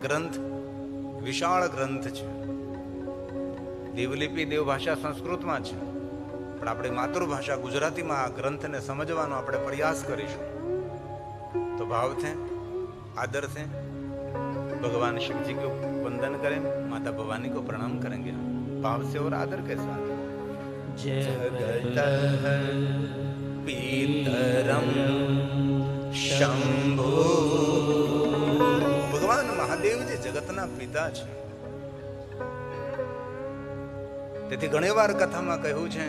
ગ્રંથ વિશાળ ગ્રંથ છે. દેવલિપિ દેવભાષા સંસ્કૃતમાં છે, પણ આપણી માતૃભાષા ગુજરાતીમાં આ ગ્રંથને સમજવાનો આપણે પ્રયાસ કરીશું. तो भाव थे, आदर थे, भगवान शिव जी को वंदन करें, माता भवानी को प्रणाम करेंगे भाव से और आदर के साथ. जगत पीतरम शंभु. भगवान महादेव जी जगतना પિતા છે. તેથી ઘણીવાર કથામાં કહ્યું છે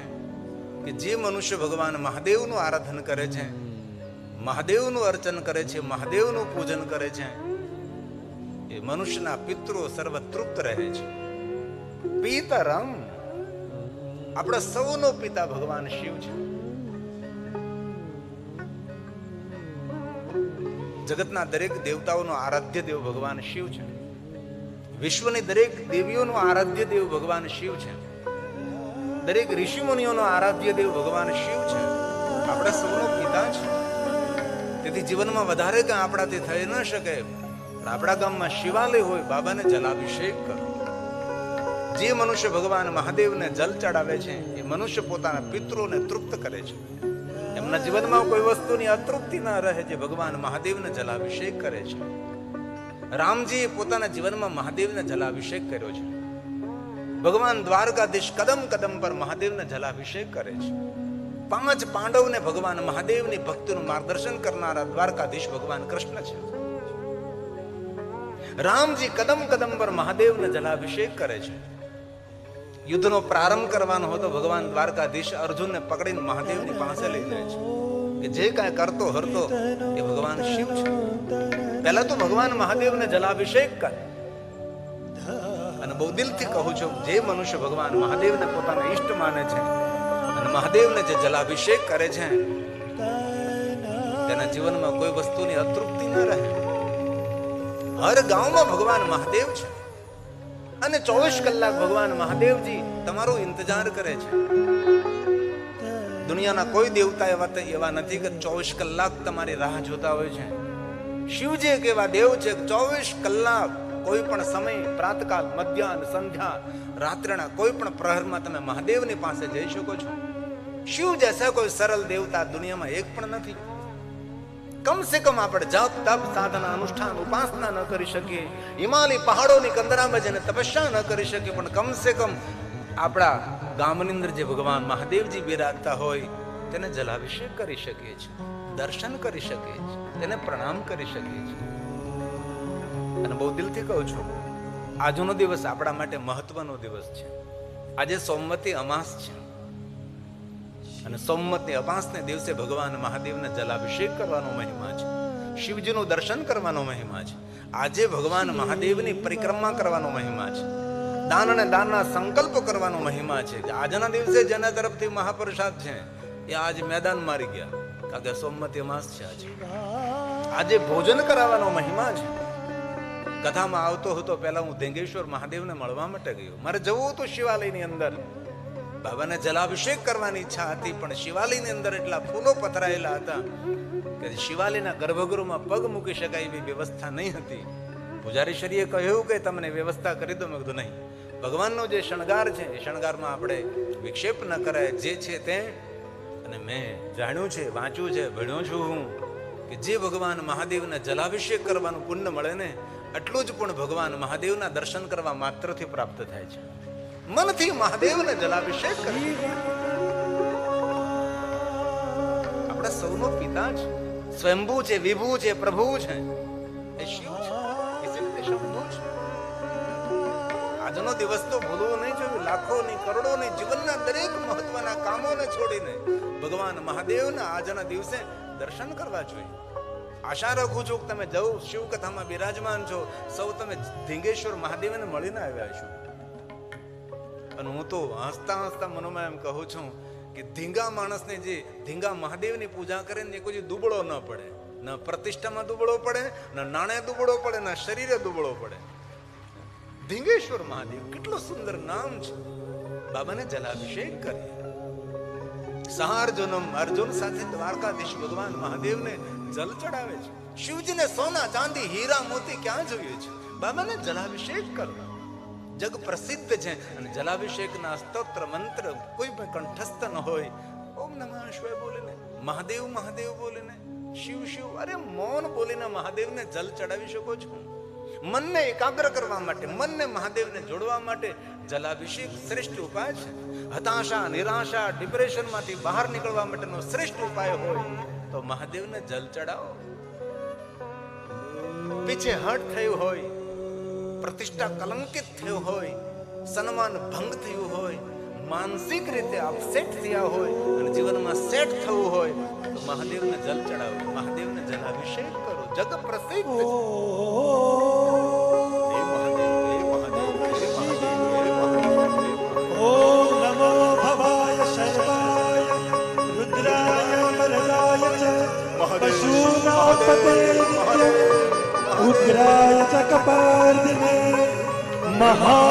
કે જે મનુષ્ય ભગવાન મહાદેવનું આરાધન કરે છે, મહાદેવનું અર્ચન કરે છે, મહાદેવનું પૂજન કરે છે, એ મનુષ્યના પિતૃઓ સર્વ તૃપ્ત રહે છે. પિતરમ, આપણા સૌનો પિતા ભગવાન શિવ છે. જગતના દરેક દેવતાઓનો આરાધ્ય દેવ ભગવાન શિવ છે. વિશ્વની દરેક દેવીઓનો આરાધ્ય દેવ ભગવાન શિવ છે. દરેક ઋષિ મુનિઓનો આરાધ્ય દેવ ભગવાન શિવ છે. આપણા સૌનો પિતા છે. તેથી જીવનમાં વધારે કાંઈ આપણાથી થઈ ન શકે, પણ આપણા ગામમાં શિવાલય હોય, બાબાને જલાભિષેક કરો. જે મનુષ્ય ભગવાન મહાદેવને જલ ચડાવે છે એ મનુષ્ય પોતાના પિતૃઓને તૃપ્ત કરે છે. એમના જીવનમાં કોઈ વસ્તુની અતૃપ્તિ ન રહે. જે ભગવાન મહાદેવને જલાભિષેક કરે છે. રામજીએ પોતાના જીવનમાં મહાદેવને જલાભિષેક કર્યો છે. ભગવાન દ્વારકાધીશ કદમ કદમ પર મહાદેવને જલાભિષેક કરે છે. 5 પાંડવને ભગવાન મહાદેવની ભક્તિનું માર્ગદર્શન કરનારા દ્વારકાધીશ ભગવાન કૃષ્ણ છે. રામજી કદમ કદમ પર મહાદેવને જલાભિષેક કરે છે. યુદ્ધનો પ્રારંભ કરવાનો હતો, ભગવાન દ્વારકાધીશ અર્જુનને પકડીને મહાદેવની પાસે લઈ જાય છે કે જે કાંઈ કરતો હરતો એ ભગવાન શિવ છે. પહેલા તો ભગવાન મહાદેવને જલાભિષેક કરે. અને બહુ દિલથી કહું છું, જે મનુષ્ય ભગવાન મહાદેવને પોતાના ઈષ્ટ માને છે અને મહાદેવને જે જલાભિષેક કરે છે, તેના જીવનમાં કોઈ વસ્તુની અતૃપ્તિ ન રહે. હર ગામમાં ભગવાન મહાદેવ છે અને 24 કલાક ભગવાન મહાદેવજી તમારો ઇંતજાર કરે છે. દુનિયાના કોઈ દેવતા એવા નથી કે 24 કલાક તમારી રાહ જોતા હોય છે. શિવજી એક એવા દેવ છે કે 24 કલાક કોઈ પણ સમય, પ્રાતકાલ, મધ્યાહન, સંધ્યા, રાત્રિના કોઈ પણ પ્રહરમાં તમે મહાદેવની પાસે જઈ શકો છો. શિવ જૈસા કોઈ સરળ દેવતા દુનિયામાં એક પણ નથી. કમ સે કમ આપણે જપ, તપ, સાધના, અનુષ્ઠાન, ઉપાસના ન કરી શકીએ, હિમાલય પહાડોની કંદરામાં જઈને તપસ્યા ન કરી શકીએ, પણ કમ સે કમ આપણા ગામની અંદર જે ભગવાન મહાદેવજી બિરાજતા હોય તેને જલાભિષેક કરી શકીએ છીએ, દર્શન કરી શકીએ છીએ, તેને પ્રણામ કરી શકીએ છીએ. અને બહુ દિલથી કહું છું, આજનો દિવસ આપણા માટે મહત્વનો દિવસ છે. આજે સોમવતી અમાસ છે અને સોમવતી અમાસને દિવસે ભગવાન મહાદેવને જલાભિષેક કરવાનો મહિમા છે. શિવજીનું દર્શન કરવાનો મહિમા છે. આજે ભગવાન મહાદેવની પરિક્રમા કરવાનો મહિમા છે. દાન અને દાનના સંકલ્પ કરવાનો મહિમા છે. આજના દિવસે જેના તરફથી મહાપ્રસાદ છે એ આજ મેદાન મારી ગયા, કારણ કે સોમવતી અમાસ છે. આજે ભોજન કરાવવાનો મહિમા છે. કથામાં આવતો હતો, પહેલા હું ધેંગેશ્વર મહાદેવને મળવા માટે ગયો. મારે જવું હતું શિવાલયની અંદર, બાબાને જલાભિષેક કરવાની ઈચ્છા હતી, પણ શિવાલયની અંદર એટલા ફૂલો પથરાયેલા હતા કે શિવાલયના ગર્ભગૃહમાં પગ મૂકી શકાય એવી વ્યવસ્થા નહીં હતી. પૂજારીશ્રીએ કહ્યું કે તમને વ્યવસ્થા કરી દો. મેં કીધું નહીં, ભગવાનનો જે શણગાર છે એ શણગારમાં આપણે વિક્ષેપ ન કરાય, જે છે તે. અને મેં જાણ્યું છે, વાંચ્યું છે, ભણ્યો છું હું કે જે ભગવાન મહાદેવને જલાભિષેક કરવાનું પુણ્ય મળે ને, એટલું જ પણ ભગવાન મહાદેવના દર્શન કરવા માત્રથી પ્રાપ્ત થાય છે. મનથી મહાદેવને જલાભિષેક કરે. આપણા સૌનો પિતા છે, સ્વયંભૂ છે, વિભૂ છે, પ્રભુ છે, એ શિવ છે, એ શક્તિ શંભુ છે. આજનો દિવસ તો ભૂલવો નહીં જોઈએ. લાખોની, કરોડોની જીવનના દરેક મહત્વના કામોને છોડીને ભગવાન મહાદેવના આજના દિવસે દર્શન કરવા જોઈએ. આશા રાખું છું કે તમે જવું શિવ કથામાં બિરાજમાન છો, સૌ તમે ધીંગેશ્વર મહાદેવને મળીને આવ્યા છો. અને હું તો હસતા હસતા મનોમાં એમ કહું છું કે ધીંગા માણસને જે ધીંગા મહાદેવની પૂજા કરે ને એ કોઈ દુબળો ન પડે. ન પ્રતિષ્ઠામાં દુબળો પડે, ન નાણે દુબળો પડે, ન શરીરે દુબળો પડે. ધીંગેશ્વર મહાદેવ કેટલું સુંદર નામ છે. બાબાને જલાભિષેક કરીએ. સહાર્જુનમ, અર્જુન સાથે દ્વારકાધીશ ભગવાન મહાદેવને જલ ચડાવે છે. શિવજીને સોના, ચાંદી, હીરા, મોતી ક્યાં જોઈએ છે? બાબાને જલાભિષેક કરો. જગ પ્રસિદ્ધ છે અને જલાભિષેકના સ્તોત્ર મંત્ર કોઈ પણ કંઠસ્થ ન હોય, ઓમ નમઃ શિવાય બોલીને, મહાદેવ મહાદેવ બોલીને, શિવ શિવ, અરે મૌન બોલીને મહાદેવને જલ ચડાવી શકો છો. મનને એકાગ્ર કરવા માટે, મનને મહાદેવને જોડવા માટે જલાભિષેક શ્રેષ્ઠ ઉપાય છે. હતાશા, નિરાશા, ડિપ્રેશનમાંથી બહાર નીકળવા માટેનો શ્રેષ્ઠ ઉપાય હોય તો મહાદેવને જલ ચડાવો. પીછે હટ થયું હોય, પ્રતિષ્ઠા કલંકિત થયું હોય, સન્માન ભંગ થયું હોય, માનસિક રીતે અપસેટ થયા હોય અને જીવનમાં સેટ થવું હોય તો મહાદેવને જલ ચડાવો, મહાદેવને જલાભિષેક કરો. જગ પ્રસિદ્ધ છે. ઉગ્રાય ચ કપાર્દિને મહાદેવાય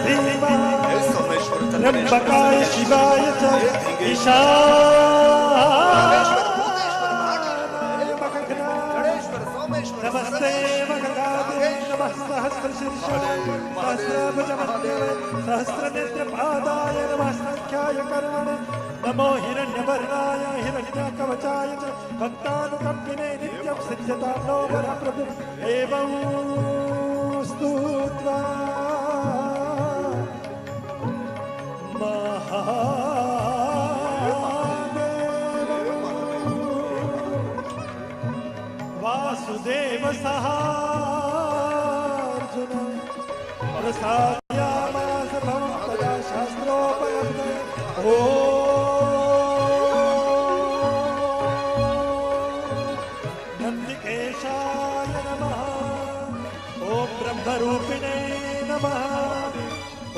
ભીમાય ત્રંબકાય શિવાય ચ ઈશાનાય નમસ્તે મગગાદે નમઃ સહસ્રશીર્ષાય સહસ્રાભુજમસ્તવે સહસ્રનેત્રપાદાય નમઃ સંખ્યાય કર્મણે નમો હિરણ્યવર્ણાય હિરણ્યકવચાય ચ ભક્તાનુકંપિને નિત્યં સિદ્ધતાં નો વરપ્રભુ એવં સ્તુત્વા વાસુદેવ સહાર્જુન પ્રસાદ્યામાસ ભવં તદા શાસ્ત્રોપલબ્ધે ઓ નંદિકેશાય નમઃ ઓમ બ્રહ્મરૂપિણે નમઃ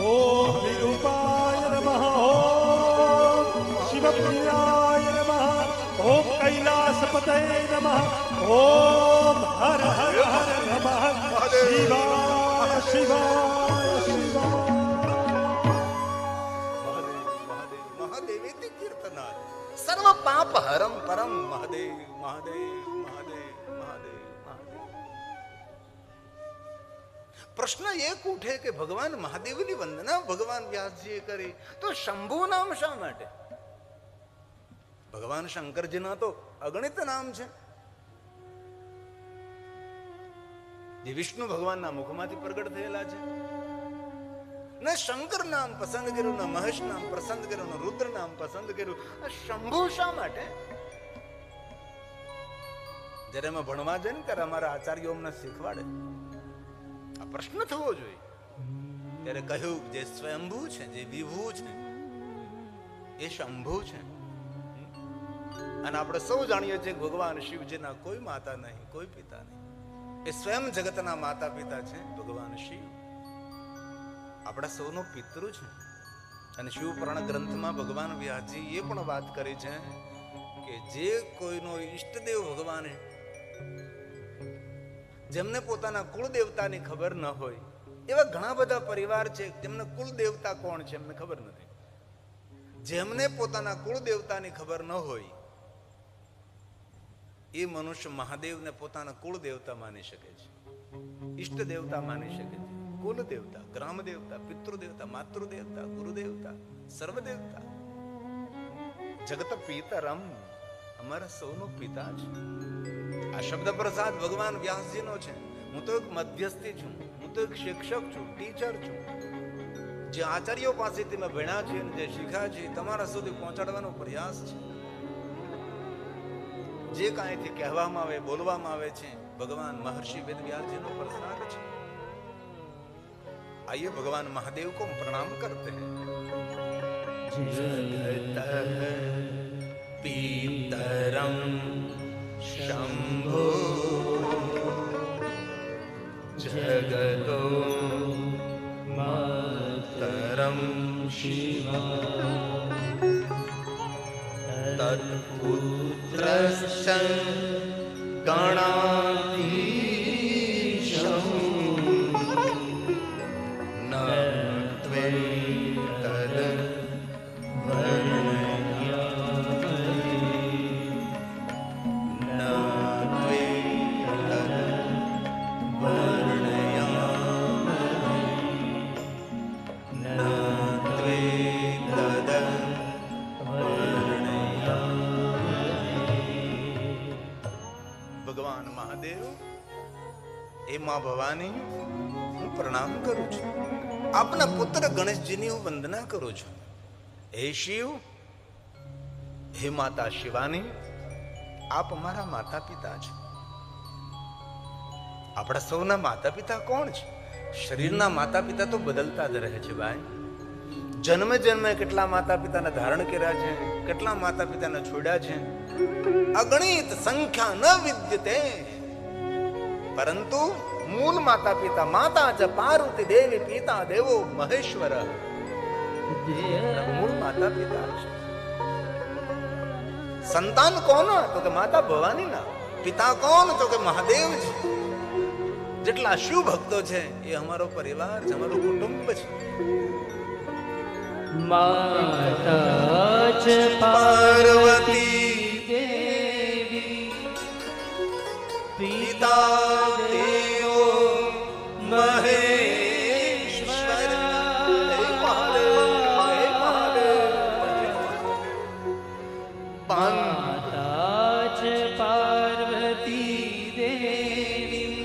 ઓમ વિરૂપાય નમઃ ઓમ શિવપ્રિયાય નમઃ ઓમ કૈલાસપતये નમઃ ઓમ હર હર હર નમઃ શિવાય શિવાય શિવાય. મહાદેવ કીર્તનાર સર્વ પાપ હરમ પરમ મહાદેવ મહાદેવ મહાદેવ મહાદેવ મહાદેવ. પ્રશ્ન એક ઉઠે કે ભગવાન મહાદેવની વંદના ભગવાન વ્યાસજીએ કરી તો શંભુ નામ શા માટે? ભગવાન શંકરજીના તો અગણિત નામ છે. જે વિષ્ણુ ભગવાનના મુખમાંથી પ્રગટ થયેલા છે. ને શંકર નામ પસંદ કર્યું, ને મહેશ નામ પસંદ કર્યું, ને રુદ્ર નામ પસંદ કર્યું. આ શંભુ શા માટે? જયારે અમે ભણવા જઈએ ને ત્યારે અમારા આચાર્યો અમને શીખવાડે. આ પ્રશ્ન થવો જોઈએ. ત્યારે કહ્યું જે સ્વયંભૂ છે, જે વિભૂ છે એ શંભુ છે. અને આપણે સૌ જાણીએ છીએ કે ભગવાન શિવજીના કોઈ માતા નહીં, કોઈ પિતા નહીં. એ સ્વયં જગતના માતા પિતા છે ભગવાન શિવ. આપણા સૌનો પિતૃ છે. અને શિવપુરાણ ગ્રંથમાં ભગવાન વ્યાસજી એ પણ વાત કરી છે કે જે કોઈનો ઈષ્ટદેવ ભગવાન, જેમને પોતાના કુળ દેવતાની ખબર ન હોય, એવા ઘણા બધા પરિવાર છે જેમને કુલ દેવતા કોણ છે એમને ખબર નથી. જેમને પોતાના કુળ દેવતાની ખબર ન હોય એ મનુષ્ય મહાદેવને પોતાના કુળ દેવતા માની શકે છે, ઈષ્ટ દેવતા માની શકે છે. કુલ દેવતા, ગ્રામ દેવતા, પિતૃ દેવતા, માતૃ દેવતા, ગુરુ દેવતા, સર્વ દેવતા. જગત પિતરમ, અમારા સૌનો પિતા છે. આ શબ્દ પ્રસાદ ભગવાન વ્યાસજીનો છે. હું તો એક મધ્યસ્થી છું, હું તો એક શિક્ષક છું, ટીચર છું. જે આચાર્યો પાસેથી મેં ભણ્યા છે, જે શીખ્યા છે તમારા સુધી પહોંચાડવાનો પ્રયાસ છે. જે કાંઈથી કહેવામાં આવે, બોલવામાં આવે છે ભગવાન મહર્ષિ વેદવ્યાસજીનો પ્રસાદ છે. आइए भगवान महादेव को प्रणाम करते हैं. जगत पीतरम शंभो जगतो मातरम शिवा तत्पुत्रस्य गणाधीशम् ભગવાન મહાદેવ, એ માં ભવાની, હું પ્રણામ કરું છું. આપના પુત્ર ગણેશજીની હું વંદના કરું છું. હે શિવ, હે માતા શિવાની, આપ અમારા માતા પિતા છો. આપણા સૌના માતા પિતા કોણ છે? શરીરના માતા પિતા તો બદલતા જ રહે છે ભાઈ. જન્મે જન્મે કેટલા માતા પિતાને ધારણ કર્યા છે, કેટલા માતા પિતાને છોડ્યા છે, અગણિત સંખ્યા ન વિદ્યતે. પરંતુ મૂળ માતા પિતા, માતા ચ પાર્વતી દેવી, પિતા દેવો મહેશ્વર, મૂળ માતા પિતા છે. સંતાન કોણ? તો કે માતા ભવાની ના. પિતા કોણ? તો કે મહાદેવ છે. જેટલા શિવ ભક્તો છે એ અમારો પરિવાર છે, અમારું કુટુંબ છે. માતા ચ પાર્વતી દેવી, પિતા દેવો મહેશ્વર. હે મહાદેવ, હે મહાદેવ. માતા ચ પાર્વતી દેવી,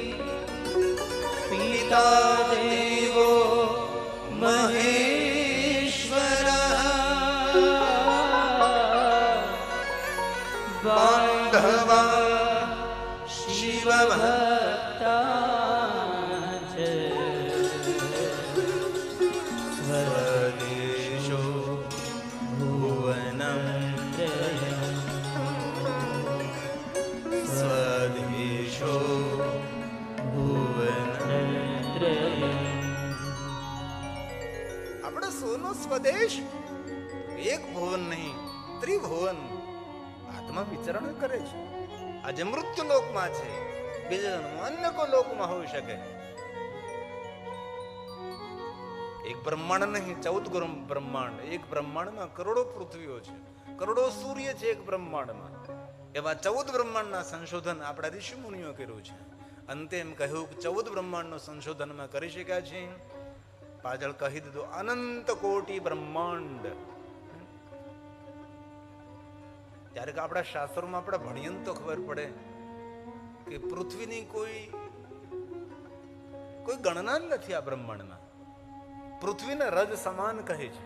પિતા દેવો મહેશ્વર, બાંધવા શિવ ભક્તા ચ સ્વદેશો ભુવનમ, સ્વદેશો ભુવનમ. આપણે સોનો સ્વદેશ એક ભુવન નહીં, ત્રિભુવન આત્મા વિચરણ કરે છે. આજે મૃત્યુ લોકમાં છે, બીજા અન્ય કોઈ લોકમાં હોઈ શકે. એક બ્રહ્માંડ નહીં, 14 બ્રહ્માંડ. એક બ્રહ્માંડમાં કરોડો પૃથ્વીઓ છે, કરોડો સૂર્ય છે એક બ્રહ્માંડમાં. એવા 14 બ્રહ્માંડના સંશોધન આપણા ઋષિ મુનિઓ કર્યું છે. અંતે એમ કહ્યું કે 14 બ્રહ્માંડનું સંશોધનમાં કરી શક્યા છે. પાછળ કહી દીધું અનંત કોટી બ્રહ્માંડ. ત્યારે કે આપણા શાસ્ત્રોમાં આપણે ભણીએ તો ખબર પડે કે પૃથ્વીની કોઈ ગણના નથી આ બ્રહ્માંડમાં. પૃથ્વીને રજ સમાન કહે છે.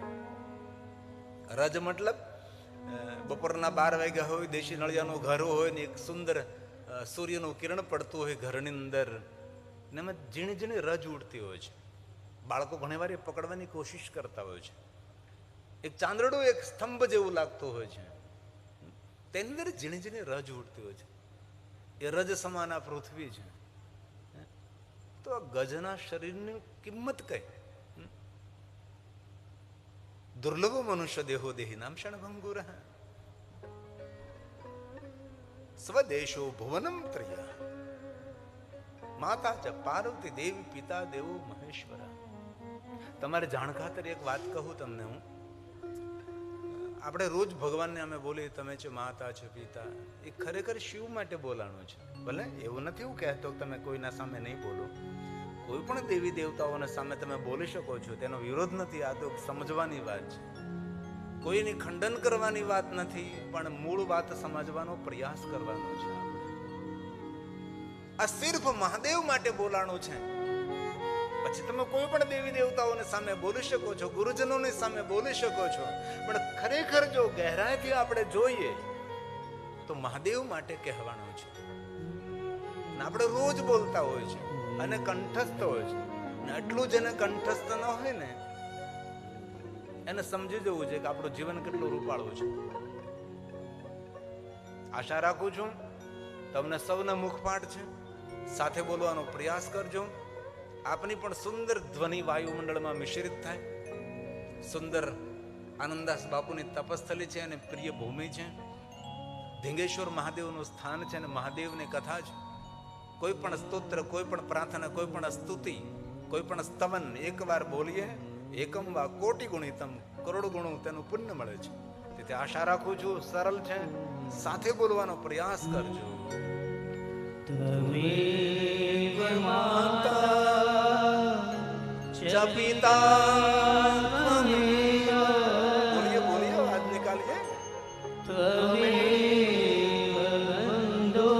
રજ મતલબ બપોરના 12 વાગ્યા હોય, દેશી નળિયાનું ઘર હોય ને એક સુંદર સૂર્યનું કિરણ પડતું હોય ઘરની અંદર, ને એમાં ઝીણી ઝીણી રજ ઉડતી હોય છે. બાળકો ઘણી વાર એ પકડવાની કોશિશ કરતા હોય છે. એક ચાંદડું એક સ્તંભ જેવું લાગતું હોય છે, તેની અંદર ઝીણી ઝીણી રજ ઉડતી હોય છે. એ રજ સમાન આ પૃથ્વી છે. તો આ ગજના શરીરની કિંમત કઈ? દુર્લભ મનુષ્ય દેહો દેહી નામ ક્ષણભંગુર. સ્વદેશો ભુવનમ ત્રય, માતા ચ પાર્વતી દેવી, પિતા દેવો મહેશ્વર. તમારે જાણ ખાતર એક વાત કહું તમને હું. આપણે રોજ ભગવાનને અમે બોલીએ તમે છે માતા છે પિતા, એ ખરેખર શિવ માટે બોલાણું છે. ભલે એવું નથી હું કહેતો તમે કોઈના સામે નહીં બોલો, કોઈ પણ દેવી દેવતાઓના સામે તમે બોલી શકો છો, તેનો વિરોધ નથી. આ તો સમજવાની વાત છે, કોઈની ખંડન કરવાની વાત નથી, પણ મૂળ વાત સમજવાનો પ્રયાસ કરવાનો છે. આ સિર્ફ મહાદેવ માટે બોલાણું છે. પછી તમે કોઈ પણ દેવી દેવતાઓને સામે બોલી શકો છો, ગુરુજનોની સામે બોલી શકો છો, પણ ખરેખર જો ગહેરાઈથી આપણે જોઈએ તો મહાદેવ માટે કહેવાનું છે. આપણે રોજ બોલતા હોય છે અને કંઠસ્થ હોય છે, ને એટલું જેને કંઠસ્થ ન હોય ને એને સમજી જવું છે કે આપણું જીવન કેટલું રૂપાળું છે. આશા રાખું છું તમને સૌને મુખપાઠ છે, સાથે બોલવાનો પ્રયાસ કરજો. આપની પણ સુંદર ધ્વનિ વાયુમંડળમાં મિશ્રિત થાય. સુંદર આનંદાસ બાપુની તપસ્થલી છે અને પ્રિય ભૂમિ છે. ધીંગેશ્વર મહાદેવનું સ્થાન છે અને મહાદેવની કથા છે. કોઈ પણ સ્તોત્ર, કોઈ પણ પ્રાર્થના, કોઈ પણ સ્તુતિ, કોઈ પણ સ્તવન એકવાર બોલીએ, એકમ વા કોટી ગુણિતમ, કરોડ ગુણું તેનું પુણ્ય મળે છે. તેથી આશા રાખું છું સરળ છે, સાથે બોલવાનો પ્રયાસ કરજો. ત્વમેવ માતા ચ પિતા, બોલીએ બોલીએ, આવાજ નિકાલીએ. ત્વમેવ બંધો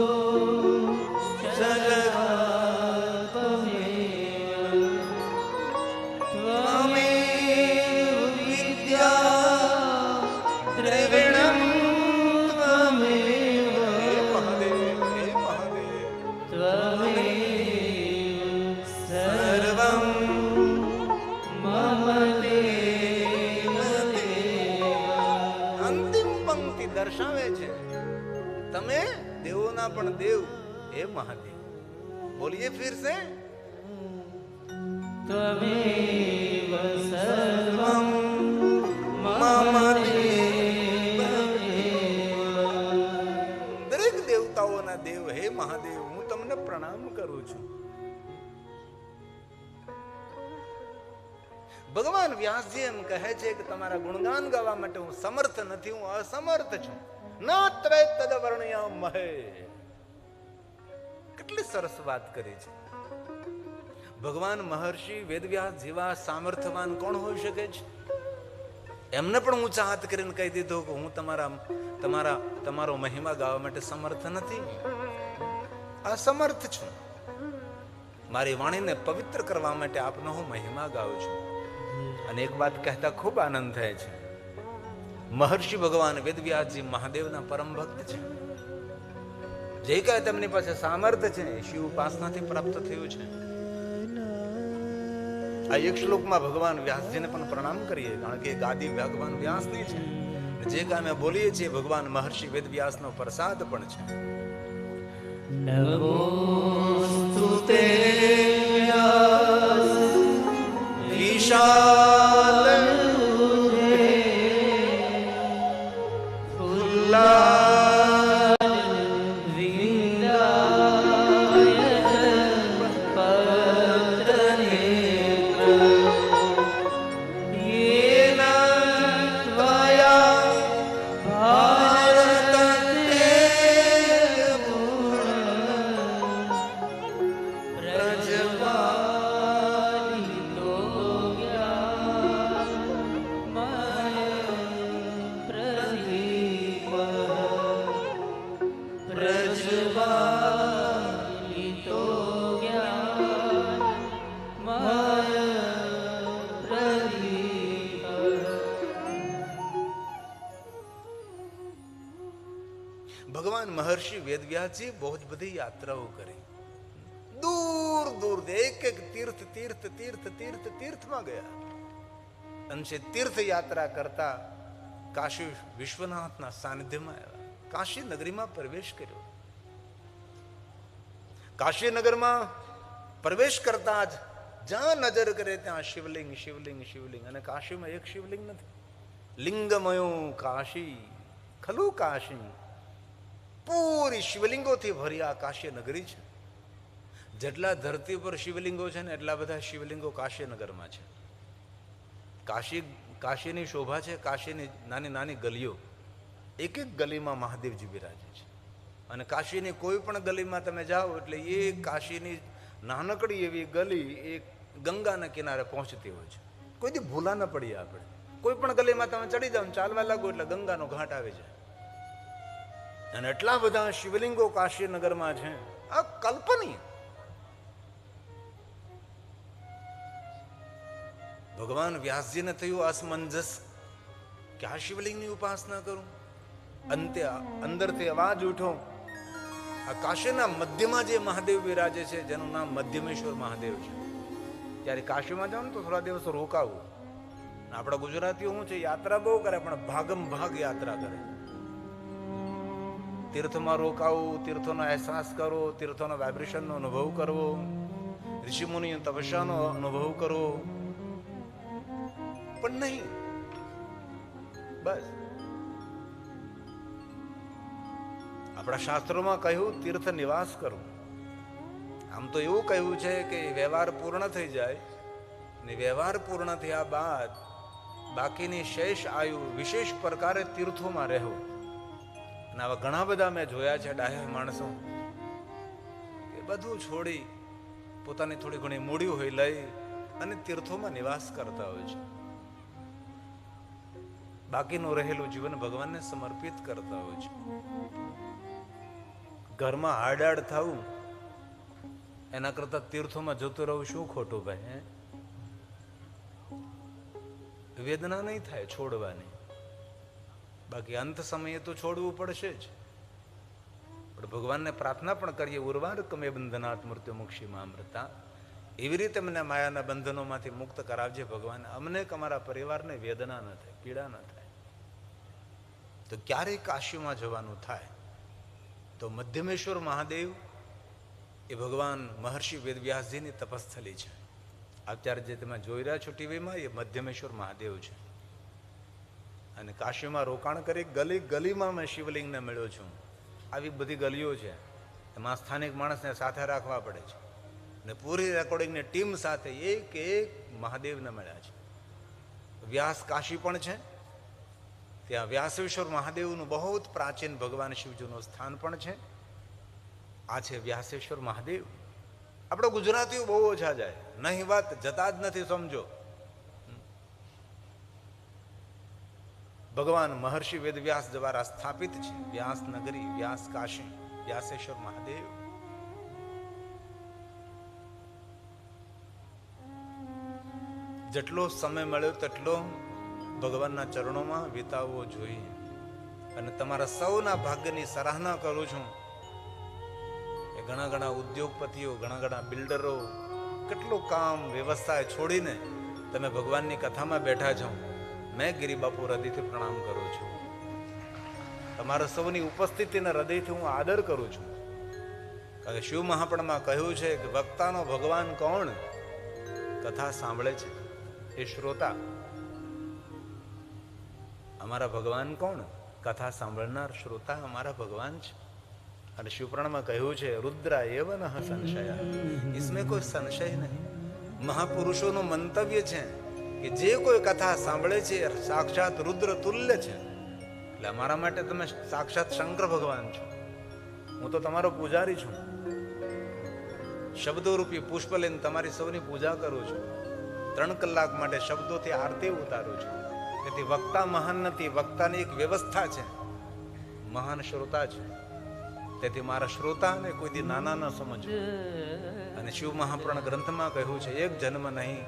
ત્વમેવ સર્વં મમ દેવ દેવ. અંતિમ પંક્તિ દર્શાવે છે તમે દેવોના પણ દેવ હે મહાદેવ. બોલીએ ફિર સે ત્વમેવ સર્વં મમ દેવ દરેક દેવતાઓના દેવ હે મહાદેવ હું તમને પ્રણામ કરું છું. ભગવાન વ્યાસજી એમ કહે છે કે તમારા ગુણગાન ગાવા માટે હું સમર્થ નથી, હું અસમર્થ છું. નાત્ર તદ વર્ણયામહે. કેટલી સરસ વાત કરી છે. ભગવાન મહર્ષિ વેદવ્યાસ જેવા સામર્થ્યવાન કોણ હોઈ શકે છે? એમને પણ ઊંચા હાથ કરીને કહી દીધું કે હું તમારો મહિમા ગાવા માટે સમર્થ નથી, અસમર્થ છું. મારી વાણીને પવિત્ર કરવા માટે આપનો હું મહિમા ગાઉં છું. અને એક વાત કહેતા ખૂબ આનંદ થાય છે. મહર્ષિ ભગવાન વેદવ્યાસજી મહાદેવના પરમ ભક્ત છે. જે કહે તેમની પાસે સામર્થ્ય છે શિવ ઉપાસનાથી પ્રાપ્ત થયું છે. આ એક શ્લોકમાં ભગવાન વ્યાસજીને પણ પ્રણામ કરીએ, કારણ કે ગાદી ભગવાન વ્યાસની છે. જે કાંઈ અમે બોલીએ છીએ ભગવાન મહર્ષિ વેદવ્યાસનો પ્રસાદ પણ છે. નમોસ્તુતે વિશાલ ભગવાન મહર્ષિ વેદવ્યાસજી બહુ જ બધી યાત્રાઓ કરી. દૂર દૂર એક એક તીર્થ તીર્થ તીર્થ તીર્થ તીર્થમાં ગયા. અને તીર્થ યાત્રા કરતા કાશી વિશ્વનાથના સાનિધ્યમાં આવ્યા. કાશી નગરીમાં પ્રવેશ કર્યો. કાશી નગરમાં પ્રવેશ કરતા જ જ્યાં નજર કરે ત્યાં શિવલિંગ શિવલિંગ શિવલિંગ. અને કાશીમાં એક શિવલિંગ નથી, લિંગમયો કાશી ખલુ કાશી. પૂરી શિવલિંગોથી ભરી આ કાશી નગરી છે. જેટલા ધરતી પર શિવલિંગો છે ને એટલા બધા શિવલિંગો કાશીનગરમાં છે. કાશીની શોભા છે. કાશીની નાની નાની ગલીઓ, એક એક ગલીમાં મહાદેવજી બિરાજે છે. અને કાશીની કોઈ પણ ગલીમાં તમે જાઓ એટલે એ કાશીની નાનકડી એવી ગલી એ ગંગાના કિનારે પહોંચતી હોય છે. કોઈ દી ભૂલા ન પડીએ આપણે. કોઈ પણ ગલીમાં તમે ચડી જાઓ ચાલવા લાગો એટલે ગંગાનો ઘાટ આવી જાય. અને એટલા બધા શિવલિંગો કાશીનગરમાં છે, આ કલ્પનીય. ભગવાન વ્યાસજીને થયું અસમંજસ કે આ શિવલિંગની ઉપાસના કરું. અંતે અંદરથી અવાજ ઉઠો, આ કાશીના મધ્યમાં જે મહાદેવ બિરાજે છે જેનું નામ મધ્યમેશ્વર મહાદેવ છે. ત્યારે કાશીમાં જાઓ ને તો થોડા દિવસો રોકાવું. આપણા ગુજરાતીઓ શું છે, યાત્રા બહુ કરે પણ ભાગમ ભાગ યાત્રા કરે. તીર્થમાં રોકાવું, તીર્થોનો અહેસાસ કરવો, તીર્થોનો વાઇબ્રેશનનો અનુભવ કરવો, ઋષિમુનિ તપસ્યાનો અનુભવ કરવો, પણ નહીં. બસ આપણા શાસ્ત્રોમાં કહ્યું તીર્થ નિવાસ કરવું. આમ તો એવું કહ્યું છે કે વ્યવહાર પૂર્ણ થઈ જાય ને વ્યવહાર પૂર્ણ થયા બાદ બાકીની શેષ આયુ વિશેષ પ્રકારે તીર્થોમાં રહેવું. અને આવા ઘણા બધા મેં જોયા છે ડાહ્યા માણસો કે બધું છોડી પોતાની થોડી ઘણી મૂડી હોય લઈ અને તીર્થોમાં નિવાસ કરતા હોય છે. બાકીનું રહેલું જીવન ભગવાનને સમર્પિત કરતા હોય છે. ઘરમાં હાડાડ થવું એના કરતા તીર્થોમાં જતું રહું શું ખોટું ભાઈ? વેદના નહીં થાય છોડવાની, બાકી અંત સમયે તો છોડવું પડશે જ. પણ ભગવાનને પ્રાર્થના પણ કરીએ, ઉર્વારકમે બંધનાત મૃત્યુ મુક્ષી મામૃતા, એવી રીતે મને માયાના બંધનોમાંથી મુક્ત કરાવજે ભગવાન, અમને કે અમારા પરિવારને વેદના ન થાય, પીડા ન થાય. તો ક્યારેય કાશીમાં જવાનું થાય તો મધ્યમેશ્વર મહાદેવ એ ભગવાન મહર્ષિ વેદવ્યાસજીની તપસ્થલી છે. અત્યારે જે તમે જોઈ રહ્યા છો ટીવીમાં, એ મધ્યમેશ્વર મહાદેવ છે. અને કાશીમાં રોકાણ કરી ગલી ગલીમાં મેં શિવલિંગને મળ્યો છું. આવી બધી ગલીઓ છે, એમાં સ્થાનિક માણસને સાથે રાખવા પડે છે. અને પૂરી રેકોર્ડિંગની ટીમ સાથે એક એક મહાદેવને મળ્યા છે. વ્યાસ કાશી પણ છે, ત્યાં વ્યાસેશ્વર મહાદેવનું બહુ જ પ્રાચીન ભગવાન શિવજીનું સ્થાન પણ છે. આ છે વ્યાસેશ્વર મહાદેવ. આપણે ગુજરાતીઓ બહુ ઓછા જાય, નહીં વાત જતા જ નથી, સમજો. ભગવાન મહર્ષિ વેદવ્યાસ દ્વારા સ્થાપિત છે વ્યાસ નગરી, વ્યાસ કાશી, વ્યાસેશ્વર મહાદેવ. જેટલો સમય મળ્યો તેટલો ભગવાનના ચરણોમાં વિતાવવો જોઈએ. અને તમારા સૌના ભાગ્યની સરાહના કરું છું કે ઘણા ઘણા ઉદ્યોગપતિઓ, ઘણા ઘણા બિલ્ડરો કેટલું કામ વ્યવસ્થા છોડીને તમે ભગવાનની કથામાં બેઠા છો. મેં ગિરિબાપુ હૃદયથી પ્રણામ કરું છું. તમારા સૌની ઉપસ્થિતિને હૃદયથી હું આદર કરું છું. કારણ કે શિવ મહાપણમાં કહ્યું છે કે વક્તાનો ભગવાન કોણ? કથા સાંભળે છે એ શ્રોતા. અમારા ભગવાન કોણ? કથા સાંભળનાર શ્રોતા અમારા ભગવાન છે. અને શિવપુરાણમાં કહ્યું છે રુદ્રા એવ નઃ સંશય, इसमें કોઈ સંશય નહીં. મહાપુરુષોનું મંતવ્ય છે કે જે કોઈ કથા સાંભળે છે સાક્ષાત રુદ્ર તુલ્ય છે. એટલે અમારા માટે તમે સાક્ષાત શંકર ભગવાન છો. હું તો તમારો પૂજારી છું. શબ્દો રૂપી પુષ્પ લઈને તમારી સૌની પૂજા કરું છું. 3 કલાક માટે શબ્દોથી આરતી ઉતારું છું. તેથી વક્તા મહાન નથી, વક્તાની એક વ્યવસ્થા છે, મહાન શ્રોતા છે. તેથી મારા શ્રોતાને કોઈથી નાના ન સમજો. અને શિવ મહાપુરાણ ગ્રંથમાં કહ્યું છે એક જન્મ નહીં,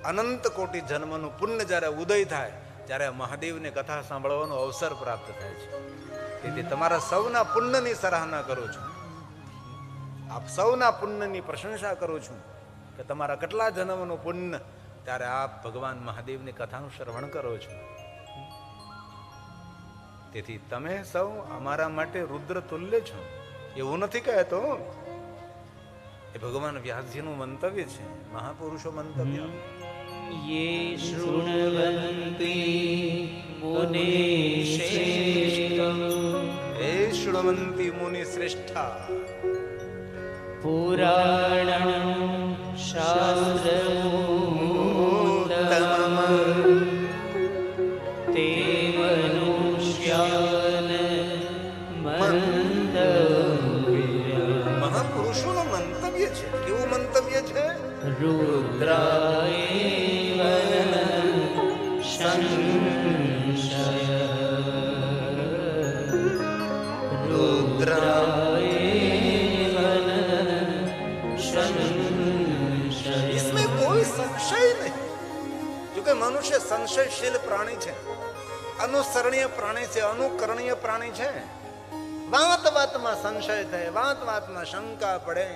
અનંત કોટી જન્મનું પુણ્ય જ્યારે ઉદય થાય ત્યારે મહાદેવની કથા સાંભળવાનો અવસર પ્રાપ્ત થાય છે. તેથી તમારા સૌના પુણ્યની સરાહના કરું છું. આપ સૌના પુણ્યની પ્રશંસા કરું છું કે તમારા કેટલા જન્મનું પુણ્ય, ત્યારે આપ ભગવાન મહાદેવની કથાનું શ્રવણ કરો છો. તેથી તમે સૌ અમારા માટે રુદ્ર તુલ્ય છો. એવું નથી કહેતો, એ ભગવાન વ્યાસજીનું મંતવ્ય છે, મહાપુરુષો મંતવ્ય. ये शृण्वन्ति मुनिश्रेष्ठम् હે શૃણવંતી મુનિ શ્રેષ્ઠા, पुराणं शास्त्रमुत्तमम् ते मनुष्यान् मन्तव्यम्. મહાપુરુષોનું મંતવ્ય છે. કેવું મંતવ્ય છે? रुद्रायेव संशय, रुद्रायेव संशय. इसमें कोई संशय नहीं. જો કે મનુષ્ય સંશયશીલ પ્રાણી છે, અનુસરણીય પ્રાણી છે, અનુકરણીય પ્રાણી છે. વાત વાતમાં સંશય થાય, વાત વાતમાં શંકા પડે.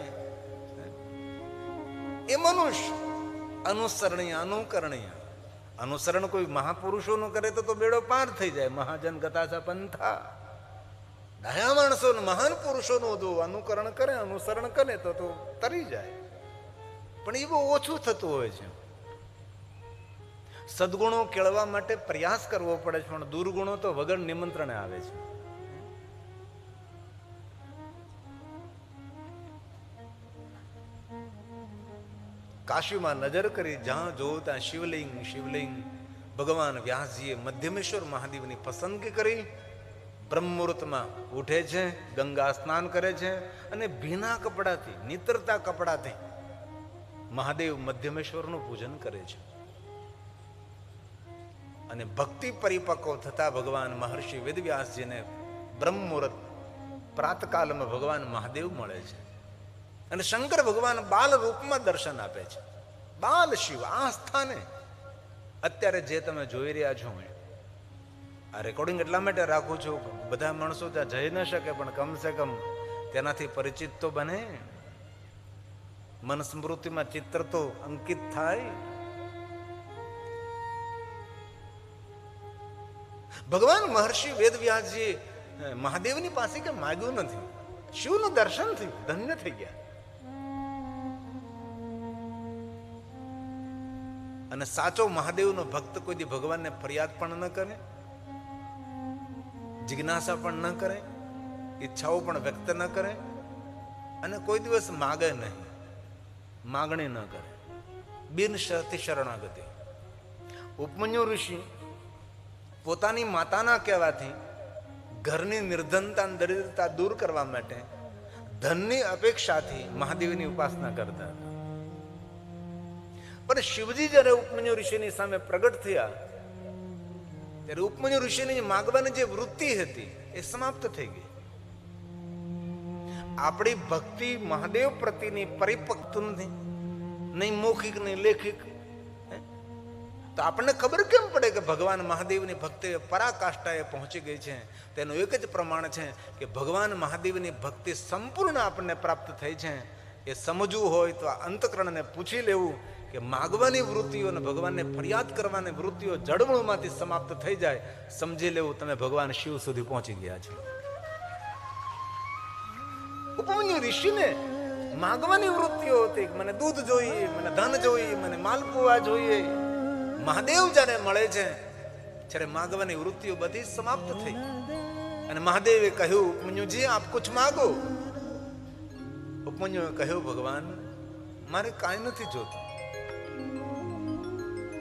એ મનુષ્ય અનુસરણીય, અનુકરણીય. અનુસરણ કોઈ મહાપુરુષોનું કરે તો બેડો પાર થઈ જાય. મહાજન ગતાસા પંથા. દયા માણસો મહાન પુરુષોનું જો અનુકરણ કરે, અનુસરણ કરે તો તરી જાય. પણ એ બહુ ઓછું થતું હોય છે. સદગુણો કેળવા માટે પ્રયાસ કરવો પડે છે, પણ દુર્ગુણો તો વગર નિમંત્રણે આવે છે. કાશીમાં નજર કરી જ્યાં જોઉં ત્યાં શિવલિંગ શિવલિંગ. ભગવાન વ્યાસજીએ મધ્યમેશ્વર મહાદેવની પસંદગી કરી. બ્રહ્મ મુહૂર્તમાં ઉઠે છે, ગંગા સ્નાન કરે છે, અને ભીના કપડાથી, નિતરતા કપડાથી મહાદેવ મધ્યમેશ્વરનું પૂજન કરે છે. અને ભક્તિ પરિપક્વ થતા ભગવાન મહર્ષિ વેદવ્યાસજીને બ્રહ્મ મુહૂર્ત પ્રાતકાલમાં ભગવાન મહાદેવ મળે છે. અને શંકર ભગવાન બાલ રૂપમાં દર્શન આપે છે. બાલ શિવ આ સ્થાને અત્યારે જે તમે જોઈ રહ્યા છો, આ રેકોર્ડિંગ એટલા માટે રાખું છું, બધા માણસો ત્યાં જઈ ન શકે, પણ કમસે કમ તેનાથી પરિચિત તો બને, મન સ્મૃતિમાં ચિત્ર તો અંકિત થાય. ભગવાન મહર્ષિ વેદવ્યાસજી મહાદેવની પાસે કે માગ્યું નથી, શિવનું દર્શન થયું, ધન્ય થઈ ગયા. અને સાચો મહાદેવનો ભક્ત કોઈ દી ભગવાનને ફરિયાદ પણ ન કરે, જિજ્ઞાસા પણ ન કરે, ઈચ્છાઓ પણ વ્યક્ત ન કરે, અને કોઈ દિવસ માગે નહીં, માગણી ન કરે, બિન શરતી શરણાગતિ. ઉપમન્યુ ઋષિ પોતાની માતાના કહેવાથી ઘરની નિર્ધનતા દરિદ્રતા દૂર કરવા માટે ધનની અપેક્ષાથી મહાદેવની ઉપાસના કરતા હતા. પણ શિવજી જયારે ઉપમન્યુ ઋષિની સામે પ્રગટ થયા ત્યારે ઉપમન્યુ ઋષિની માગવાની જે વૃત્તિ હતી એ સમાપ્ત થઈ ગઈ. આપણી ભક્તિ મહાદેવ પ્રત્યેની પરિપક્વ નથી, નહીં મૌખિક નહીં લેખિક. તો આપણને ખબર કેમ પડે કે ભગવાન મહાદેવની ભક્તિ પરાકાષ્ઠાએ પહોંચી ગઈ છે? તેનું એક જ પ્રમાણ છે કે ભગવાન મહાદેવની ભક્તિ સંપૂર્ણ આપણને પ્રાપ્ત થઈ છે. એ સમજવું હોય તો આ અંતકરણને પૂછી લેવું કે માગવાની વૃત્તિઓ અને ભગવાનને ફરિયાદ કરવાની વૃત્તિઓ જડમૂળમાંથી સમાપ્ત થઈ જાય. સમજી લેવું તમે ભગવાન શિવ સુધી પહોંચી ગયા છો. ઉપમન્યુ ઋષિને માગવાની વૃત્તિઓ હતી, મને દૂધ જોઈએ, મને ધન જોઈએ, મને માલપુઆ જોઈએ. મહાદેવ જયારે મળે છે ત્યારે માગવાની વૃત્તિઓ બધી સમાપ્ત થઈ. અને મહાદેવે કહ્યું, ઉપમન્યુજી આપ કુછ માગો. ઉપમન્યુએ કહ્યું, ભગવાન મારે કાંઈ નથી જોતું,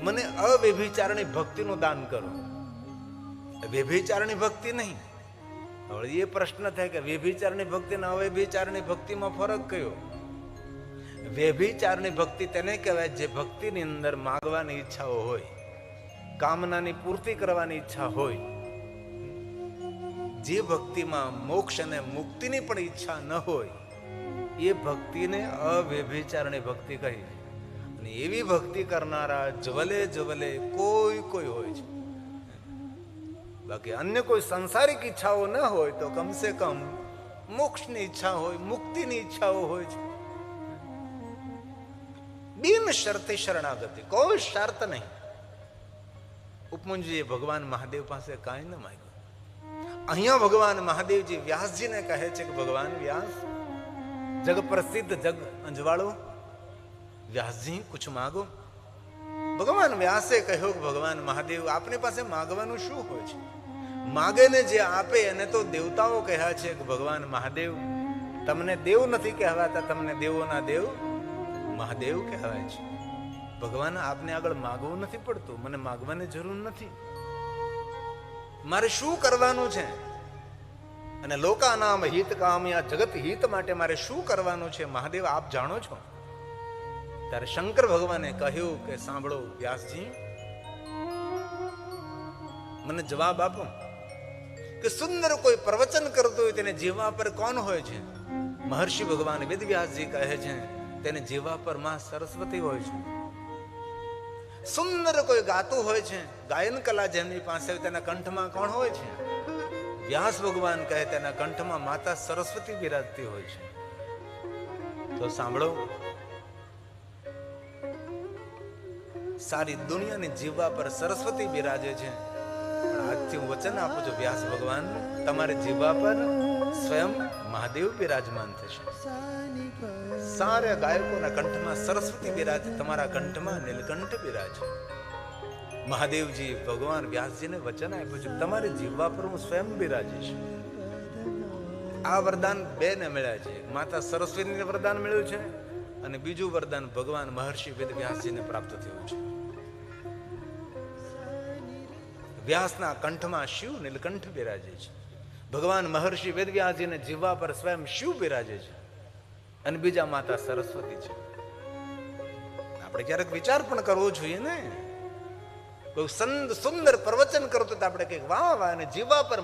મને અવ્યભિચારની ભક્તિનું દાન કરો. વ્યભિચારની ભક્તિ નહીં. હવે એ પ્રશ્ન થાય કે વ્યભિચારની ભક્તિ અને અવ્યભિચારની ભક્તિમાં ફરક કયો? વ્યભિચારની ભક્તિ તેને કહેવાય જે ભક્તિની અંદર માગવાની ઈચ્છાઓ હોય, કામનાની પૂર્તિ કરવાની ઈચ્છા હોય. જે ભક્તિમાં મોક્ષ અને મુક્તિની પણ ઈચ્છા ન હોય એ ભક્તિને અવ્યભિચારની ભક્તિ કહી. અને એવી ભક્તિ કરનારા જવલે જવલે કોઈ હોય છે. બાકી અન્ય કોઈ સંસારિક ઈચ્છાઓ ન હોય તો કમસે કમ મોક્ષની ઈચ્છા હોય, મુક્તિની ઈચ્છાઓ હોય છે. બિન શરતી શરણાગતિ, કોઈ શરત નહીં. ઉપમન્યુજીએ ભગવાન મહાદેવ પાસે કાંઈ ન માંગ્યું. અહીંયા ભગવાન મહાદેવજી વ્યાસજીને કહે છે કે ભગવાન વ્યાસ, જગ પ્રસિદ્ધ જગ અંજવાળો, વ્યાસજી કુછ માગો. ભગવાન વ્યાસે કહ્યું કે ભગવાન મહાદેવ આપની પાસે માગવાનું શું હોય છે? માગે ને જે આપે એને તો દેવતાઓ કહ્યા છે કે ભગવાન મહાદેવ તમને દેવ નથી કહેવાતા, તમને દેવોના દેવ મહાદેવ કહેવાય છે. ભગવાન આપને આગળ માગવું નથી પડતું, મને માગવાની જરૂર નથી. મારે શું કરવાનું છે? અને લોકાનામ હિત કામી, આ જગત હિત માટે મારે શું કરવાનું છે મહાદેવ આપ જાણો છો. ત્યારે શંકર ભગવાને કહ્યું કે સાંભળો વ્યાસજી, મને જવાબ આપો કે સુંદર કોઈ પ્રવચન કરતો હોય તેને જીવા પર કોણ હોય છે? મહર્ષિ ભગવાન વેદવ્યાસજી કહે છે તેને જીવા પર માં સરસ્વતી હોય છે. સુંદર કોઈ ગાતું હોય છે, ગાયન કલા જેમની પાસે હોય તેના કંઠમાં કોણ હોય છે? વ્યાસ ભગવાન કહે તેના કંઠમાં માતા સરસ્વતી બિરાજતી હોય છે. તો સાંભળો, સારી દુનિયાની જીવા પર સરસ્વતી બિરાજે છે. પણ આજથી હું વચન આપું છું વ્યાસ ભગવાન, તમારે જીવા પર સ્વયં મહાદેવ બિરાજમાન થશે. સારા ગાયકોના કંઠમાં સરસ્વતી બિરાજે, તમારા કંઠમાં નીલકંઠ બિરાજે. મહાદેવજી ભગવાન વ્યાસજીને વચન આપ્યું છે તમારી જીવા પર હું સ્વયં બિરાજીશ. આ વરદાન બે ને મળ્યા છે. માતા સરસ્વતીને વરદાન મળ્યું છે અને બીજું વરદાન ભગવાન મહર્ષિ વેદવ્યાસજીને પ્રાપ્ત થયું છે. વ્યાસના કંઠમાં શિવ નીલકંઠ બિરાજે છે. ભગવાન મહર્ષિ વેદવ્યાસજીને જીવા પર સ્વયં શિવ બિરાજે છે અને બીજા માતા સરસ્વતી છે. આપણે ક્યારેક વિચાર પણ કરવો જોઈએ ને. કોઈ સુંદર પ્રવચન કરતો તો આપણે કઈક વાહ વાહ, અને જીવા પર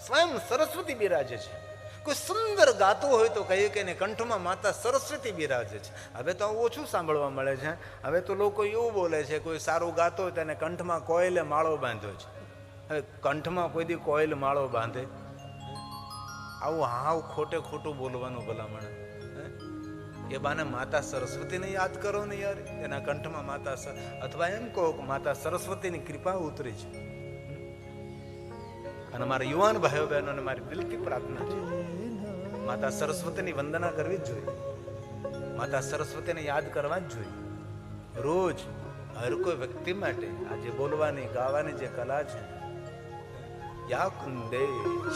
સ્વયં સરસ્વતી બિરાજે છે. કોઈ સુંદર ગાતું હોય તો કહીએ કે કંઠમાં માતા સરસ્વતી બિરાજે છે. હવે તો ઓછું સાંભળવા મળે છે. હવે તો લોકો એવું બોલે છે કોઈ સારું ગાતો હોય તેને કંઠમાં કોયલે માળો બાંધ્યો છે. હવે કંઠમાં કોઈ દી કોયલ માળો બાંધે? આવું હાવ ખોટે ખોટું બોલવાનું ભલામણ. હે? એ બાને માતા સરસ્વતીને યાદ કરો ને યાર, એના કંઠમાં માતા અથવા એમ કહો કે માતા સરસ્વતીની કૃપા ઉતરી છે. અને મારા યુવાન ભાઈઓ બહેનોને મારી દિલથી પ્રાર્થના છે, માતા સરસ્વતીની વંદના કરવી જ જોઈએ, માતા સરસ્વતીને યાદ કરવા જ જોઈએ રોજ. હર કોઈ વ્યક્તિ માટે આજે બોલવાની ગાવાની જે કલા છે, યા કુંદે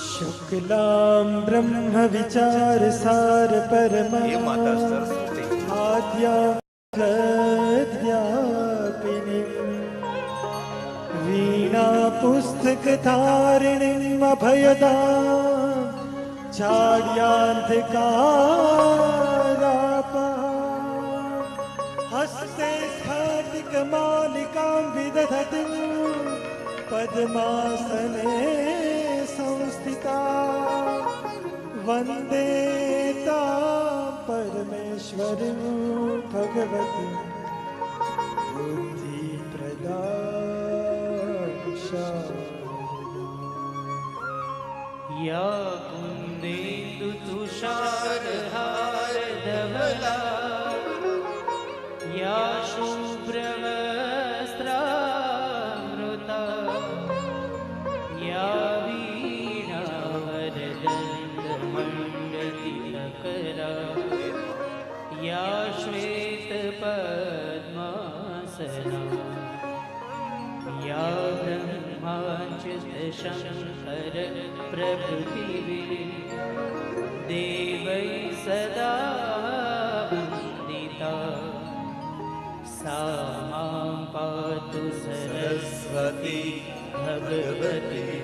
શુક્લામ બ્રહ્મ વિચાર સાર પરમા એ માતા સરસ્વતી આદ્યાપિની વીણા પુસ્તક ધારિણીમ અભયદા છાડ્યાંધકારાપા હસ્તે સ્ફટિક માલિકાં વિદધતિં પદ્માસને સંસ્થિતા વંદે તાં પરમેશ્વરીં ભગવતી બુદ્ધિપ્રદાં. યા કુંદેન્દુ તુષારહાર ધવલા યા શુભ્રવસ્ત્રામૃતા યા વીણાવરદંડમંડતિલકરા યા શ્વેતપદ્માસના યા બ્રહ્માચ્યુતશંકર પ્રભૃતિભિः દેવૈः સદા વંદિતા सा માં પાતુ સરસ્વતી ભગવતી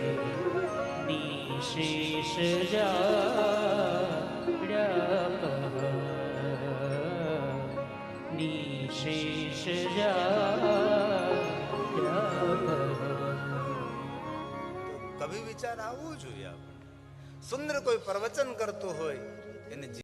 કવિ વિચાર આવવું જોઈએ. આપણે સુંદર કોઈ પ્રવચન કરતો હોય એને